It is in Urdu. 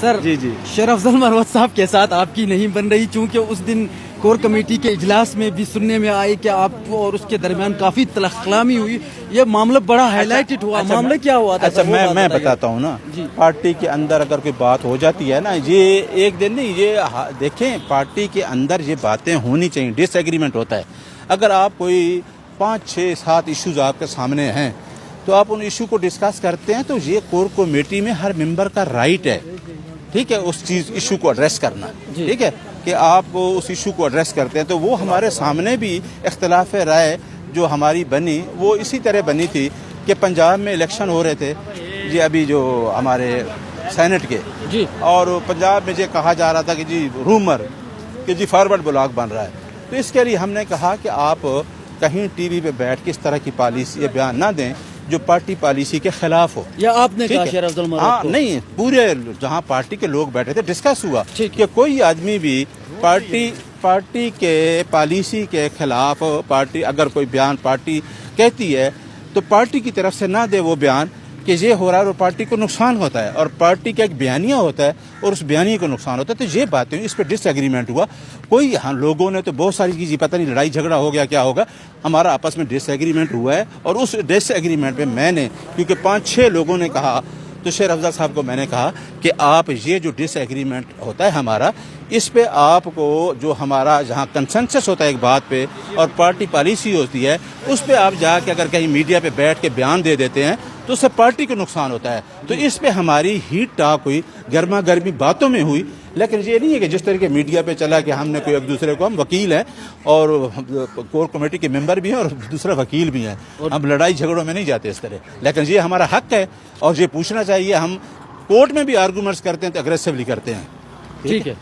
سر جی جی شیر افضل مروت صاحب کے ساتھ آپ کی نہیں بن رہی، چونکہ اس دن کور کمیٹی کے اجلاس میں بھی سننے میں آئی کہ آپ کو اور اس کے درمیان کافی تلخ کلامی ہوئی. یہ معاملہ بڑا ہائی لائٹڈ ہوا. معاملہ کیا ہوا تھا؟ اچھا میں بتاتا ہوں نا. پارٹی کے اندر اگر کوئی بات ہو جاتی ہے نا، یہ ایک دن نہیں، یہ دیکھیں پارٹی کے اندر یہ باتیں ہونی چاہیے. ڈس ایگریمنٹ ہوتا ہے. اگر آپ کوئی 5 6 7 ایشوز آپ کے سامنے ہیں تو آپ ان ایشو کو ڈسکس کرتے ہیں، تو یہ کور کمیٹی میں ہر ممبر کا رائٹ ہے، ٹھیک ہے، اس چیز ایشو کو ایڈریس کرنا، ٹھیک ہے، کہ آپ اس ایشو کو ایڈریس کرتے ہیں. تو وہ ہمارے سامنے بھی اختلاف رائے جو ہماری بنی وہ اسی طرح بنی تھی کہ پنجاب میں الیکشن ہو رہے تھے جی، ابھی جو ہمارے سینٹ کے، جی، اور پنجاب میں یہ کہا جا رہا تھا کہ جی رومر کہ جی فارورڈ بلاک بن رہا ہے. تو اس کے لیے ہم نے کہا کہ آپ کہیں ٹی وی پہ بیٹھ کے اس طرح کی پالیسی یا بیان نہ دیں جو پارٹی پالیسی کے خلاف ہو. یا آپ نے کہا شیر افضل مروت کو؟ نہیں، پورے جہاں پارٹی کے لوگ بیٹھے تھے ڈسکس ہوا کہ کوئی آدمی بھی پارٹی کے پالیسی کے خلاف پارٹی اگر کوئی بیان پارٹی کہتی ہے تو پارٹی کی طرف سے نہ دے وہ بیان کہ یہ ہو رہا ہے اور پارٹی کو نقصان ہوتا ہے، اور پارٹی کا ایک بیانیہ ہوتا ہے اور اس بیانیے کو نقصان ہوتا ہے. تو یہ باتیں اس پہ ڈس ایگریمنٹ ہوا. کوئی لوگوں نے تو بہت ساری چیزیں پتہ نہیں لڑائی جھگڑا ہو گیا کیا ہوگا، ہمارا آپس میں ڈس ایگریمنٹ ہوا ہے. اور اس ڈس ایگریمنٹ پہ میں نے، کیونکہ 5 6 لوگوں نے کہا، تو شیر افضل صاحب کو میں نے کہا کہ آپ یہ جو ڈس ایگریمنٹ ہوتا ہے ہمارا، اس پہ آپ کو جو ہمارا جہاں کنسنسس ہوتا ہے ایک بات پہ اور پارٹی پالیسی ہوتی ہے اس پہ آپ جا کے اگر کہیں میڈیا پہ بیٹھ کے بیان دے دیتے ہیں تو اس سے پارٹی کو نقصان ہوتا ہے. تو اس پہ ہماری ہیٹ ٹاک ہوئی، گرما گرمی باتوں میں ہوئی. لیکن یہ نہیں ہے کہ جس طریقے میڈیا پہ چلا کہ ہم نے کوئی ایک دوسرے کو، ہم وکیل ہیں اور کور کمیٹی کے ممبر بھی ہیں اور دوسرا وکیل بھی ہیں، ہم لڑائی جھگڑوں میں نہیں جاتے اس طرح. لیکن یہ ہمارا حق ہے اور یہ پوچھنا چاہیے. ہم کورٹ میں بھی آرگومنٹس کرتے ہیں تو اگریسولی کرتے ہیں. ٹھیک ہے.